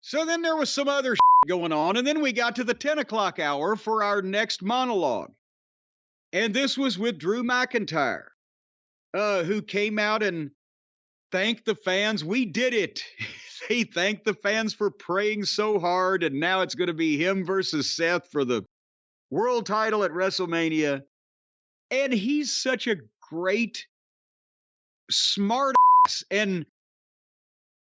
So then there was some other going on, and then we got to the 10 o'clock hour for our next monologue. And this was with Drew McIntyre, who came out and thanked the fans. We did it. He thanked the fans for praying so hard, and now it's going to be him versus Seth for the world title at WrestleMania. And he's such a great, smart ass. And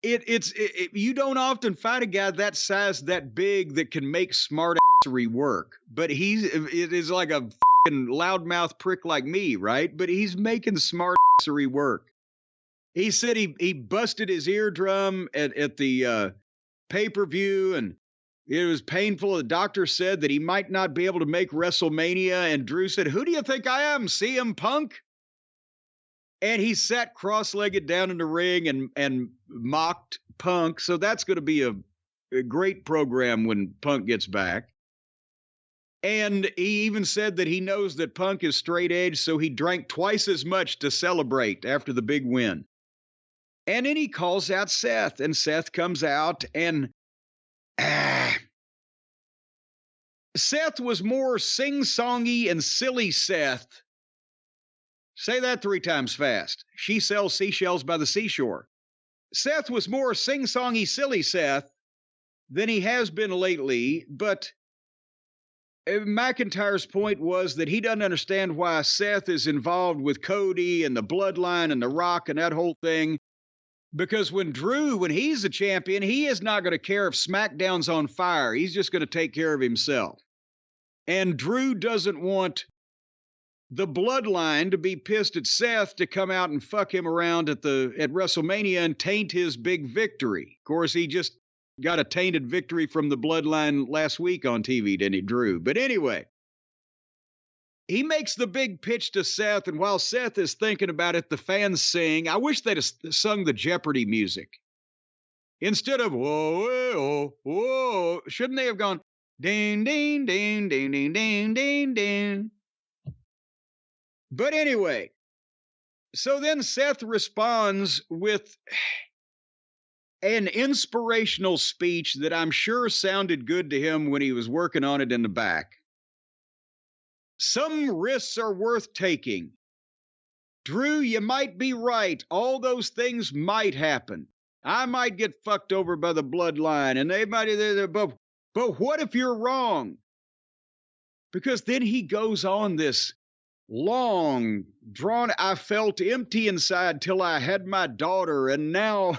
you don't often find a guy that size, that big, that can make smart assery work. But it is like a fucking loudmouth prick like me, right? But he's making smart assery work. He said he busted his eardrum at the pay-per-view, and it was painful. The doctor said that he might not be able to make WrestleMania, and Drew said, "Who do you think I am, CM Punk?" And he sat cross-legged down in the ring and mocked Punk. So that's going to be a great program when Punk gets back. And he even said that he knows that Punk is straight edge, so he drank twice as much to celebrate after the big win. And then he calls out Seth, and Seth comes out, and Seth was more sing-songy and silly Seth. Say that 3 times fast. She sells seashells by the seashore. Seth was more sing-songy, silly Seth than he has been lately, but McIntyre's point was that he doesn't understand why Seth is involved with Cody and the Bloodline and The Rock and that whole thing, because when he's the champion, he is not going to care if SmackDown's on fire. He's just going to take care of himself. And Drew doesn't want the Bloodline to be pissed at Seth to come out and fuck him around at WrestleMania and taint his big victory. Of course, he just got a tainted victory from the Bloodline last week on TV, didn't he, Drew? But anyway, he makes the big pitch to Seth, and while Seth is thinking about it, the fans sing. I wish they'd have sung the Jeopardy music. Instead of, whoa, whoa, whoa, shouldn't they have gone, ding, ding, ding, ding, ding, ding, ding, ding. But anyway, so then Seth responds with an inspirational speech that I'm sure sounded good to him when he was working on it in the back. Some risks are worth taking. Drew, you might be right. All those things might happen. I might get fucked over by the Bloodline, and they might, but what if you're wrong? Because then he goes on this long, drawn, I felt empty inside till I had my daughter, and now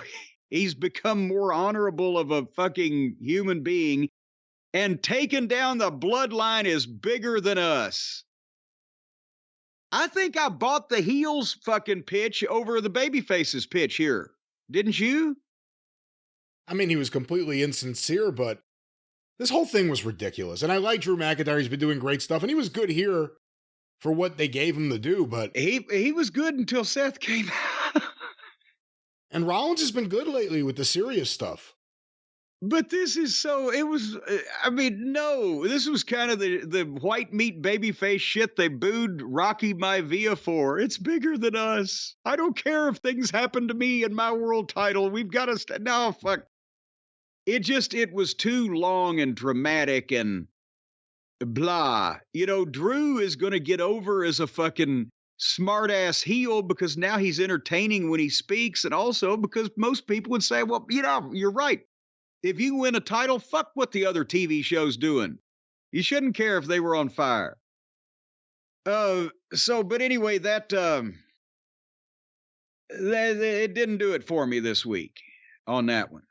he's become more honorable of a fucking human being, and taking down the Bloodline is bigger than us. I think I bought the heels fucking pitch over the babyfaces pitch here. Didn't you? I mean, he was completely insincere, but this whole thing was ridiculous. And I like Drew McIntyre. He's been doing great stuff, and he was good here for what they gave him to do, but he was good until Seth came out. And Rollins has been good lately with the serious stuff. But this is so, it was, I mean, no, this was kind of the white meat babyface shit they booed Rocky Maivia for. It's bigger than us. I don't care if things happen to me in my world title. We've got to, no, fuck. It was too long and dramatic and blah. You know, Drew is going to get over as a fucking smart-ass heel because now he's entertaining when he speaks, and also because most people would say, well, you know, you're right. If you win a title, fuck what the other TV show's doing. You shouldn't care if they were on fire. But anyway, that it didn't do it for me this week on that one.